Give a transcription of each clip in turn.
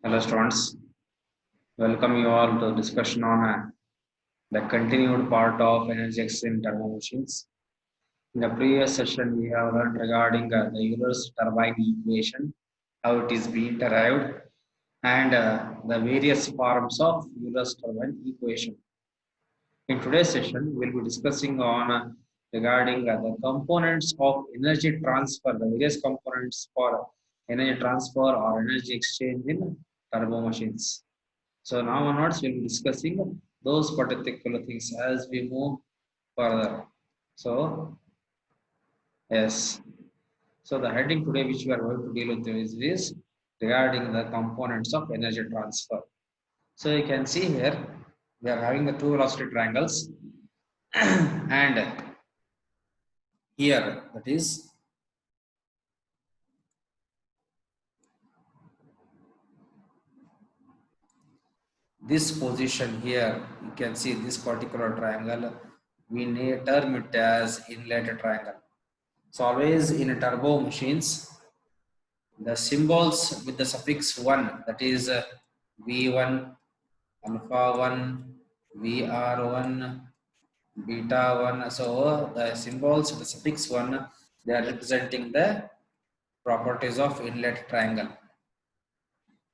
Hello students, welcome you all to discussion on the continued part of energy exchange turbo machines. In the previous session, we have learned regarding the Euler's turbine equation, how it is being derived, and the various forms of Euler's turbine equation. In today's session, we'll be discussing on regarding the components of energy transfer, the various components for energy transfer or energy exchange in turbo machines. So now onwards, we'll be discussing those particular things as we move further. So yes, so the heading today which we are going to deal with is regarding the components of energy transfer. So you can see here we are having the two velocity triangles and here that is this position here. You can see this particular triangle. We term it as inlet triangle. So always in turbo machines, the symbols with the suffix 1, that is V1, alpha 1, VR1, beta 1. So the symbols with the suffix 1, they are representing the properties of inlet triangle.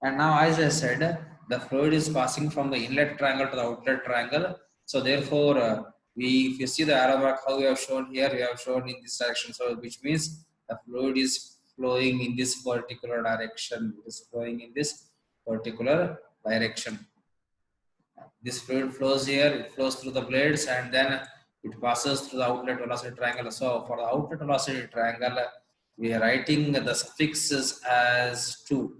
And now, as I said, the fluid is passing from the inlet triangle to the outlet triangle. So therefore, if you see the arrow mark, how we have shown here, we have shown in this direction. So which means the fluid is flowing in this particular direction. It is flowing in this particular direction. This fluid flows here, it flows through the blades, and then it passes through the outlet velocity triangle. So for the outlet velocity triangle, we are writing the suffixes as 2.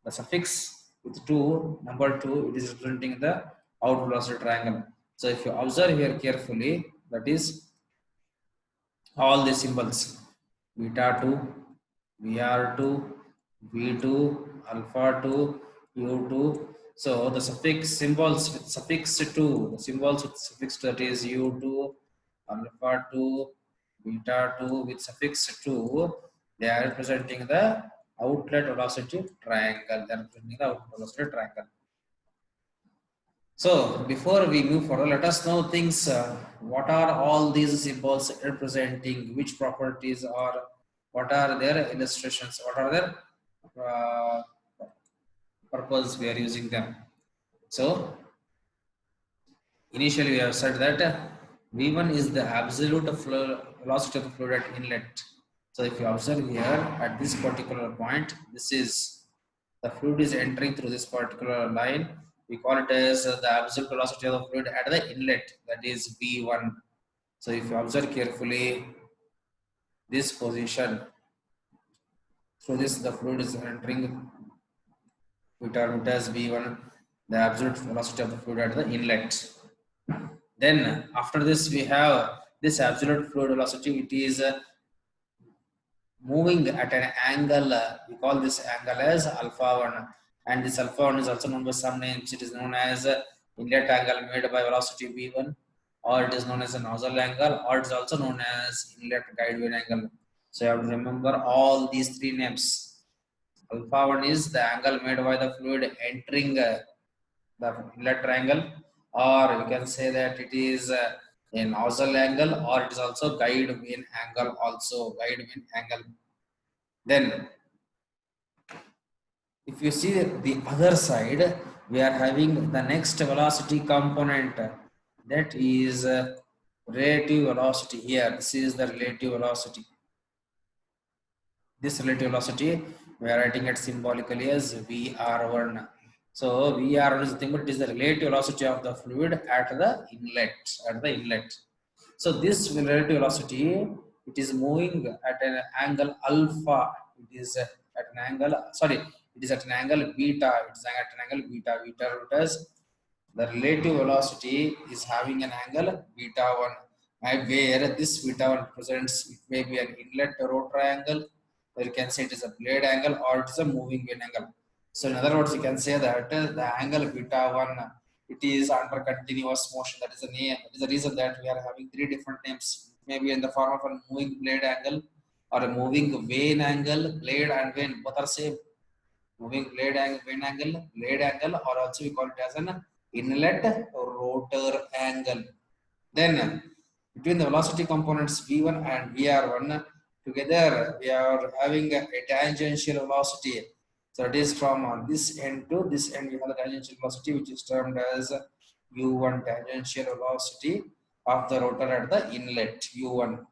The suffix with 2, number 2, it is representing the out velocity triangle. So if you observe here carefully, that is all the symbols beta 2, VR2, V2, alpha 2, U2. So the suffix symbols with suffix 2, the symbols with suffix 2, that is U2, alpha 2, beta 2 with suffix 2, they are representing the outlet velocity triangle. They are representing the outlet velocity triangle. So before we move forward, let us know things. What are all these symbols representing? Which properties or what are their illustrations? What are their purpose we are using them? So initially we have said that V1 is the absolute velocity of the fluid at inlet. So if you observe here at this particular point, this is the fluid is entering through this particular line. We call it as the absolute velocity of the fluid at the inlet, that is V1. So if you observe carefully this position, through this the fluid is entering, we term it as V1, the absolute velocity of the fluid at the inlet. Then after this we have this absolute fluid velocity. It is moving at an angle. We call this angle as alpha 1, and this alpha 1 is also known by some names. It is known as inlet angle made by velocity v1, or it is known as a nozzle angle, or it is also known as inlet guide vane angle. So you have to remember all these three names. Alpha 1 is the angle made by the fluid entering the inlet triangle, or you can say that it is a nozzle angle, or it is also guide vane angle, Then if you see the other side, we are having the next velocity component, that is relative velocity. Here this is the relative velocity. This relative velocity we are writing it symbolically as VR1. So VR1 is nothing but it is the relative velocity of the fluid at the inlet. So this relative velocity, it is moving at an angle alpha. It is at an angle, it is at an angle beta. It is at an angle beta. Because the relative velocity is having an angle beta 1, where this beta 1 represents, it may be an inlet row triangle, or you can say it is a blade angle, or it is a moving vane angle. So in other words, you can say that the angle beta 1, it is under continuous motion. That is the name. That is the reason that we are having three different names. Maybe in the form of a moving blade angle, or a moving vane angle. Blade and vane both are same. moving blade angle, or also we call it as an inlet rotor angle. Then between the velocity components v1 and vr1 together, we are having a tangential velocity. So it is from this end to this end, we have the tangential velocity, which is termed as u1, tangential velocity of the rotor at the inlet u1.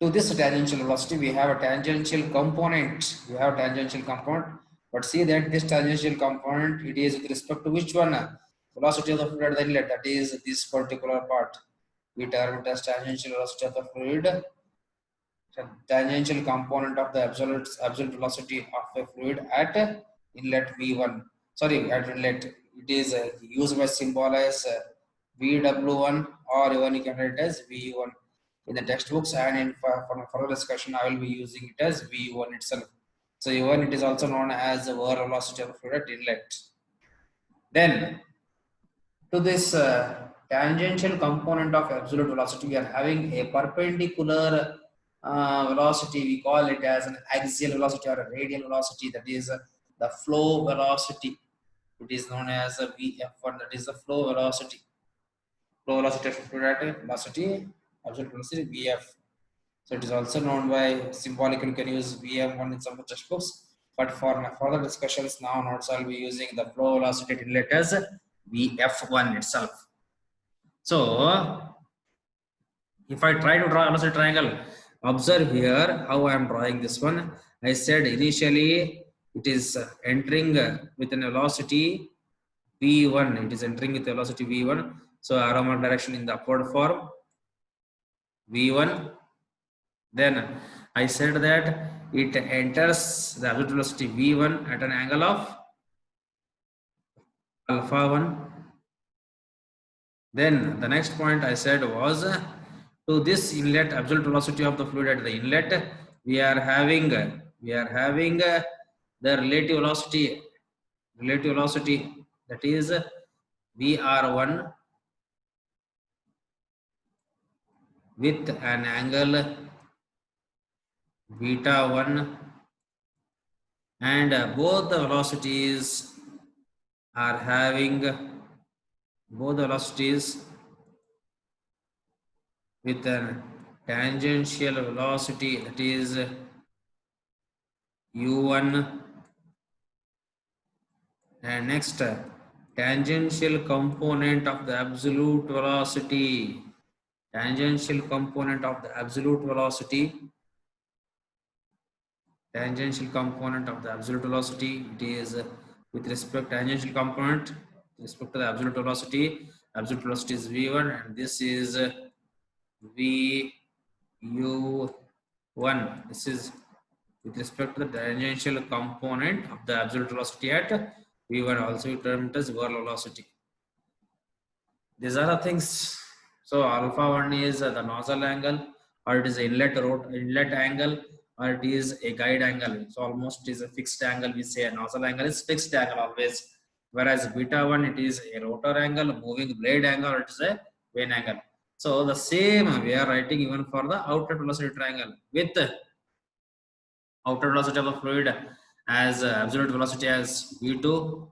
To this tangential velocity, we have a tangential component. We have tangential component, but see that this tangential component, it is with respect to which one? Velocity of the fluid at the inlet. That is this particular part. We term it as tangential velocity of the fluid. Tangential component of the absolute velocity of a fluid at inlet V1. Sorry, at inlet. It is used by symbol as VW1, or even you can write it as V1 in the textbooks, and in for further discussion I will be using it as V1 itself. So even it is also known as the overall velocity of the fluid at inlet. Then to this tangential component of absolute velocity, we are having a perpendicular velocity. We call it as an axial velocity or a radial velocity. That is the flow velocity. It is known as a VF1. That is the flow velocity. Flow velocity of fluid velocity, absolute velocity VF. So it is also known by symbolically, you can use VM1 in some textbooks. But for my further discussions now, notes I'll be using the flow velocity inlet as VF1 itself. So if I try to draw a velocity triangle, observe here how I am drawing this one. I said initially it is entering with an velocity V1. It is entering with velocity V1. So arrow mark direction in the upward form V1. Then I said that it enters the absolute velocity V1 at an angle of alpha 1. Then the next point I said was to this inlet absolute velocity of the fluid at the inlet, we are having the relative velocity that is VR1 with an angle beta 1, and both the velocities are having both velocities with a tangential velocity, that is u1, and next tangential component of the absolute velocity, tangential component of the absolute velocity, tangential component of the absolute velocity, it is with respect tangential component with respect to the absolute velocity is v1, and this is vu1. This is with respect to the tangential component of the absolute velocity at v1, also we term it as whirl velocity. These are the things. So alpha 1 is the nozzle angle, or it is inlet angle, or it is a guide angle. So almost is a fixed angle. We say a nozzle angle is fixed angle always, whereas beta 1 it is a rotor angle, moving blade angle, or it is a vane angle. So the same we are writing even for the outlet velocity triangle, with outlet velocity of the fluid as absolute velocity as v2,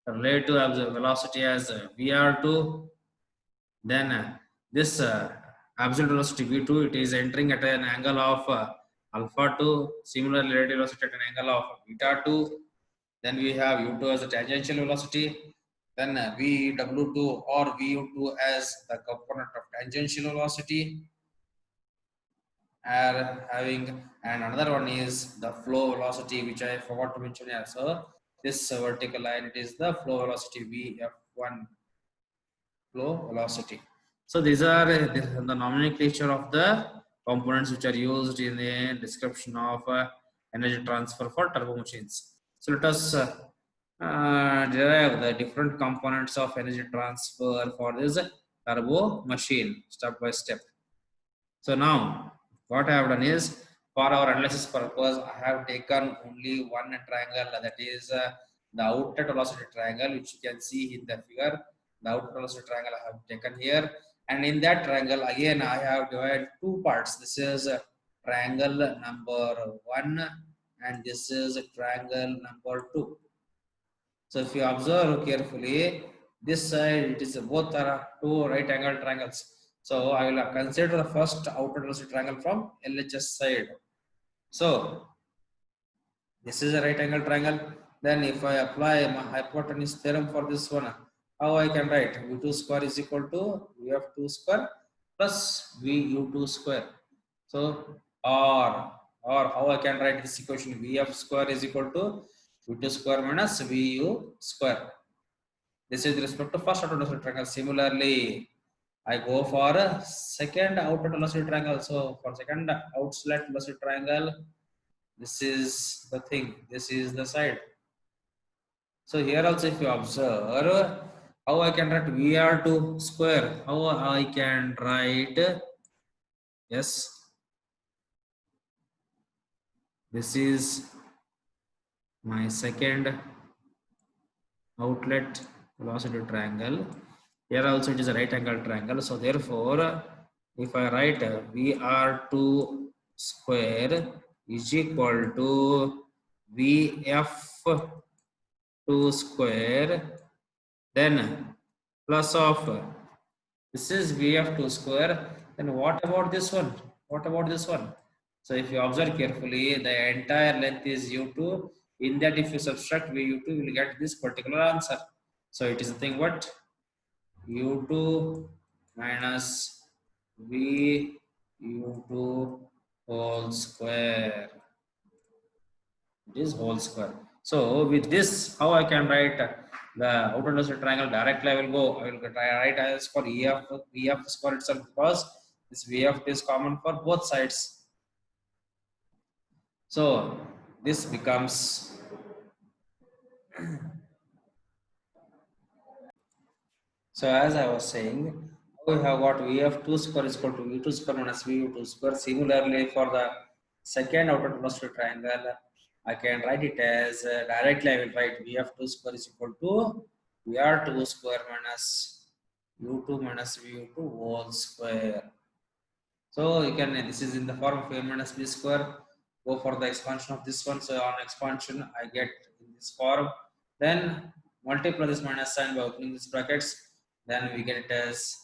relative velocity as vr2. Then this absolute velocity v2, it is entering at an angle of alpha 2. Similarly, relative velocity at an angle of beta 2. Then we have u2 as a tangential velocity. Then vw2 or vu2 as the component of tangential velocity are having, and another one is the flow velocity, which I forgot to mention here. So this vertical line, it is the flow velocity vf1, flow velocity. So these are the nomenclature of the components which are used in the description of energy transfer for turbo machines. So let us derive the different components of energy transfer for this turbo machine step by step. So now what I have done is, for our analysis purpose, I have taken only one triangle, that is the outlet velocity triangle, which you can see in the figure. The outlet velocity triangle I have taken here, and in that triangle again I have divided two parts. This is triangle number 1 and this is triangle number 2. So if you observe carefully, this side it is both are two right angle triangles. So I will consider the first outer velocity triangle from LHS side. So this is a right angle triangle. Then if I apply my hypotenuse theorem for this one, how I can write V2 square is equal to Vf2 square plus Vu2 square. So or how I can write this equation, Vf square is equal to V2 square minus Vu square. This is with respect to first outer velocity triangle. Similarly, I go for a second outer velocity triangle. So for second outside velocity triangle, this is the thing. This is the side. So here also, if you observe, how I can write VR2 square? How I can write? Yes, this is my second outlet velocity triangle. Here also it is a right angle triangle. So therefore, if I write VR2 square is equal to VF2 square, then plus of this is VF2 square. Then what about this one? What about this one? So if you observe carefully, the entire length is U2. In that, if you subtract VU2, you will get this particular answer. So it is the thing what? U2 minus VU2 whole square. It is whole square. So with this, how I can write the outer velocity triangle directly? I will write as for EF square itself, because this VF is common for both sides. So this becomes so as I was saying, we have got VF2 square is equal to V2 square minus VU2 square. Similarly, for the second outer velocity triangle, I can write it as directly I will write VF2 square is equal to VR2 square minus U2 minus VU2 whole square. So you can, this is in the form of A minus B square. Go for the expansion of this one. So on expansion, I get in this form. Then multiply this minus sign by opening these brackets. Then we get it as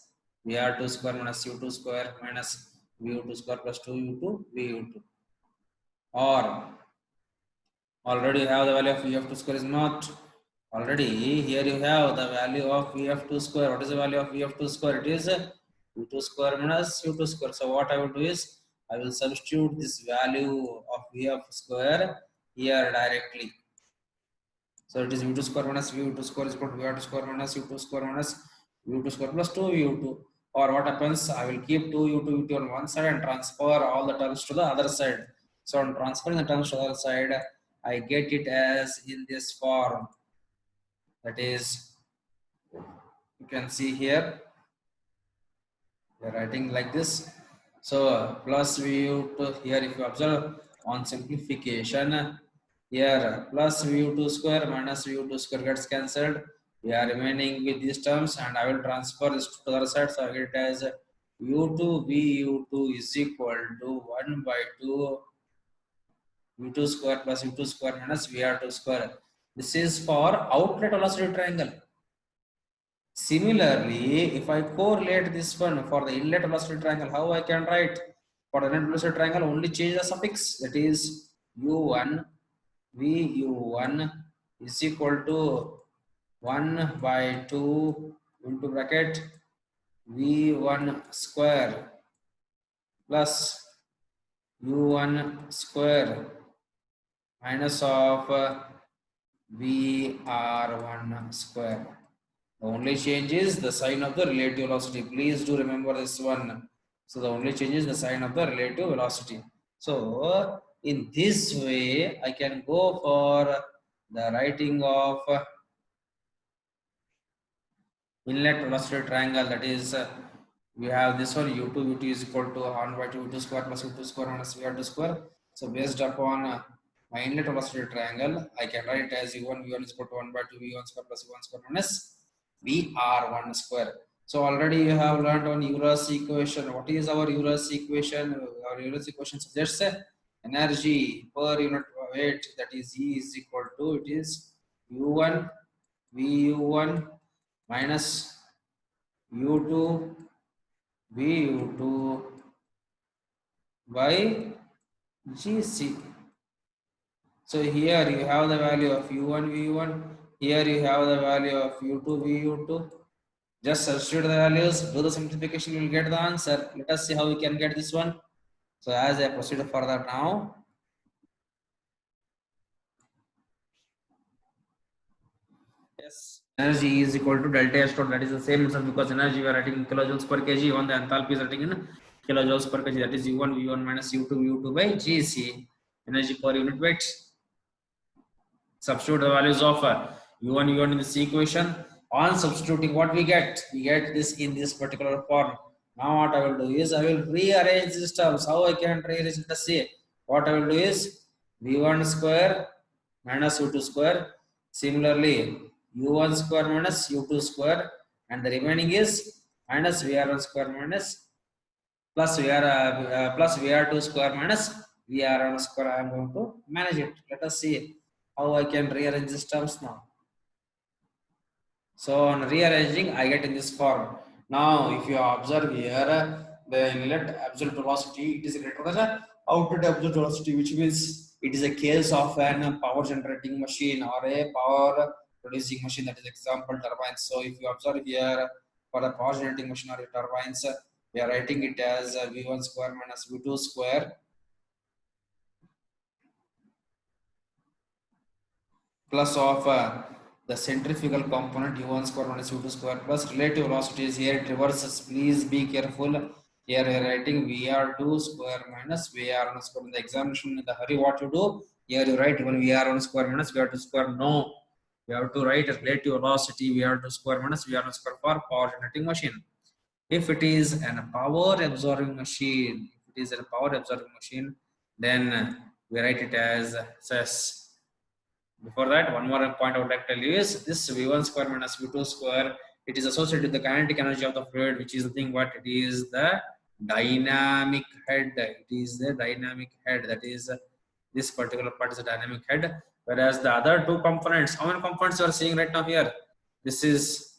VR2 square minus U2 square minus VU2 square plus 2U2 VU2. Or already you have the value of VF2 square is not. Already here you have the value of VF2 square. What is the value of VF2 square? It is U2 square minus U2 square. So what I will do is I will substitute this value of VF square here directly. So it is U2 square minus VU2 square is equal to VR2 square minus U2 square minus VU2 square plus 2U2. Or what happens? I will keep 2U2 VT on one side and transfer all the terms to the other side. So on transferring the terms to the other side, I get it as in this form. That is, you can see here, we are writing like this. So plus VU2 here, if you observe on simplification, here plus VU2 square minus VU2 square gets cancelled. We are remaining with these terms, and I will transfer this to the other side. So I get it as U2 VU2 is equal to 1 by 2 V2 square plus U2 square minus VR2 square. This is for outlet velocity triangle. Similarly, if I correlate this one for the inlet velocity triangle, how I can write? For the inlet velocity triangle, only change the suffix, that is U1 VU1 is equal to 1 by 2 into bracket V1 square plus U1 square minus of VR1 square. The only change is the sign of the relative velocity. Please do remember this one. So the only change is the sign of the relative velocity. So in this way, I can go for the writing of inlet velocity triangle. That is, we have this one U2 is equal to 1 by 2 U2 square plus U2 square minus VR2 square. So based upon my inlet velocity triangle, I can write it as U1 V1 is equal to 1 by 2 V1 square plus U1 square minus VR1 square. So already you have learned on Euler's equation. What is our Euler's equation? Our Euler's equation suggests energy per unit weight, that is E is equal to, it is U1 VU1 minus U2 VU2 by GC. So here you have the value of U1 VU1, here you have the value of U2 VU2. Just substitute the values, do the simplification, you will get the answer. Let us see how we can get this one. So as I proceed further now, yes, energy is equal to delta S dot, that is the same answer because energy we are writing in kilojoules per kg, even the enthalpy is writing in kilojoules per kg, that is U1 V1 minus U2 V2 by GC, energy per unit weight. Substitute the values of U1 V1 in this equation. On substituting, what we get? We get this in this particular form. Now what I will do is I will rearrange these terms. How I can rearrange it? Let's see. What I will do is V1 square minus U2 square. Similarly, U1 square minus U2 square, and the remaining is minus VR1 square minus plus VR2 square minus VR1 square. I am going to manage it. Let us see how I can rearrange these terms now. So on rearranging, I get in this form. Now, if you observe here, the inlet absolute velocity, it is greater than the outlet absolute velocity, which means it is a case of an power generating machine or a power producing machine, that is example turbines. So if you observe here, for the power generating machine or turbines, we are writing it as V1 square minus V2 square plus of the centrifugal component U1 square minus U2 square plus relative velocity is here, it reverses. Please be careful. Here we are writing VR2 square minus VR1 square. In the examination, in the hurry, what you do? Here you write even VR1 square minus VR2 square. No, you have to write relative velocity VR2 square minus VR1 square for power generating machine. If it is a power absorbing machine, then we write it as SAS. Before that, one more point I would like to tell you is this V1 square minus V2 square, it is associated with the kinetic energy of the fluid, which is the thing what it is the dynamic head. It is the dynamic head, that is this particular part is a dynamic head, whereas the other two components, how many components you are seeing right now here? This is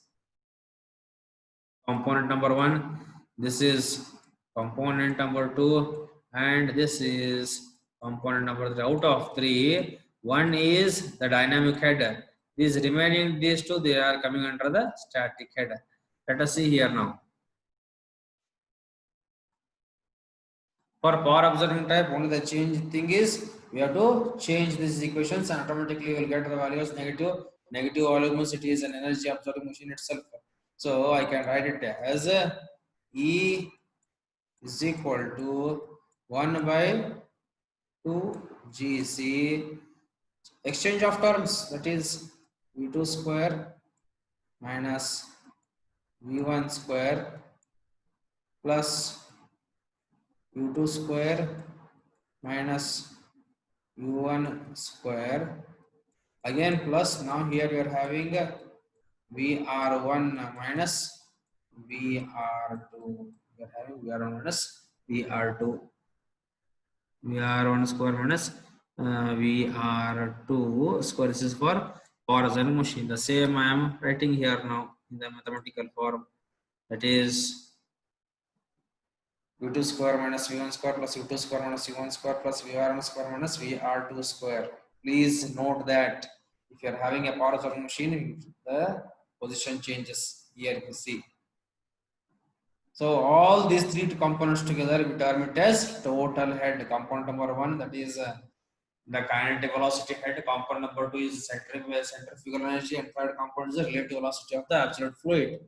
component number 1, this is component number 2, and this is component number 3. Out of 3, one is the dynamic head. These remaining, these two, they are coming under the static head. Let us see here now. For power absorbing type, only the change thing is we have to change these equations and automatically we will get the values negative. Negative volume means it is an energy absorbing machine itself. So I can write it as E is equal to 1 by 2 GC. Exchange of terms, that is V2 square minus V1 square plus U2 square minus U1 square, again plus. Now here we are having VR1 minus VR2. We are having VR1 minus VR2. VR1 square minus VR2 square. This is for power absorbing machine. The same I am writing here now in the mathematical form. That is V2 square minus V1 square plus U2 square minus U1 square plus VR1 square minus VR2 square. Please note that if you are having a power absorbing machine, the position changes. Here you can see. So all these three components together we term it as total head. Component number 1, that is the kinetic velocity head. Component number 2 is centrifugal energy, and third component is the relative velocity of the absolute fluid.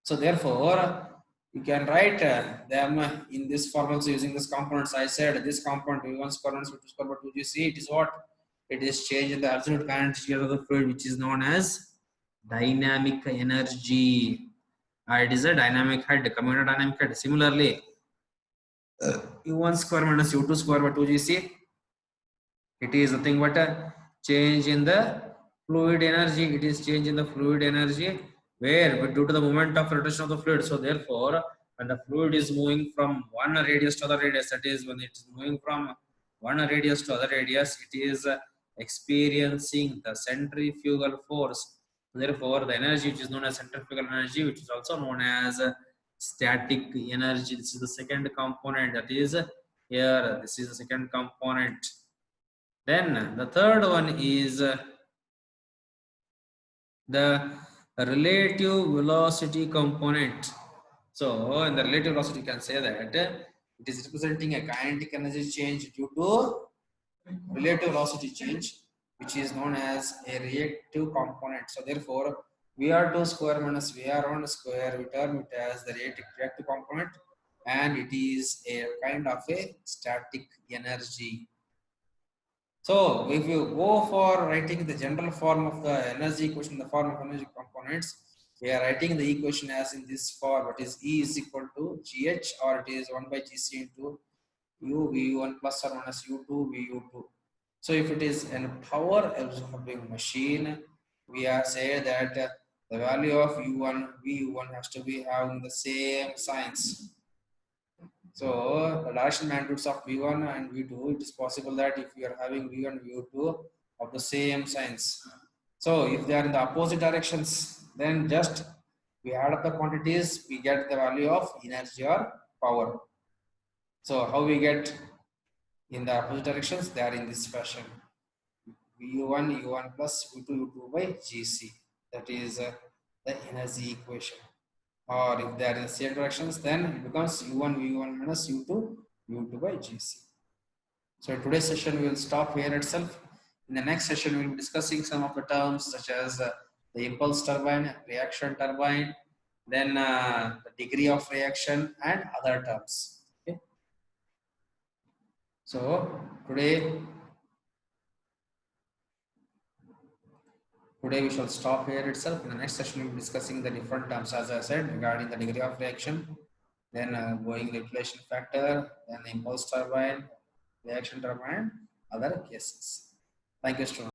So therefore, you can write them in this form also using this components. I said this component V1 square minus V2 square by 2GC. It is what? It is change in the absolute kinetic energy of the fluid, which is known as dynamic energy. It is a dynamic head, coming to dynamic head. Similarly, U1 square minus U2 square by 2GC. It is nothing but a change in the fluid energy. It is change in the fluid energy where due to the moment of rotation of the fluid. So therefore, when the fluid is moving from one radius to other radius, that is when it is moving from one radius to other radius, it is experiencing the centrifugal force. Therefore, the energy which is known as centrifugal energy, which is also known as static energy. This is the second component, that is here. This is the second component. Then the third one is the relative velocity component. So in the relative velocity, you can say that it is representing a kinetic energy change due to relative velocity change, which is known as a reactive component. So therefore, VR2 square minus VR1 square, we term it as the reactive component, and it is a kind of a static energy. So if you go for writing the general form of the energy equation, the form of energy components, we are writing the equation as in this form. It is E is equal to GH, or it is 1 by GC into U VU1 plus or minus U2 VU2. So if it is a power absorbing machine, we are say that the value of U1 VU1 has to be having the same signs. So the direction magnitudes of V1 and V2, it is possible that if we are having V1 V2 of the same signs. So if they are in the opposite directions, then just we add up the quantities, we get the value of energy or power. So how we get in the opposite directions? They are in this fashion. U1 U1 plus U2 U2 by GC. That is the energy equation. Or if they are in the same directions, then it becomes U1 V1 minus U2 U2 by GC. So in today's session, we will stop here itself. In the next session, we will be discussing some of the terms such as the impulse turbine, reaction turbine, then the degree of reaction and other terms. Okay. So today we shall stop here itself. In the next session, we will be discussing the different terms, as I said, regarding the degree of reaction, then Boeing inflation factor, then the impulse turbine, reaction turbine, other cases. Thank you, students.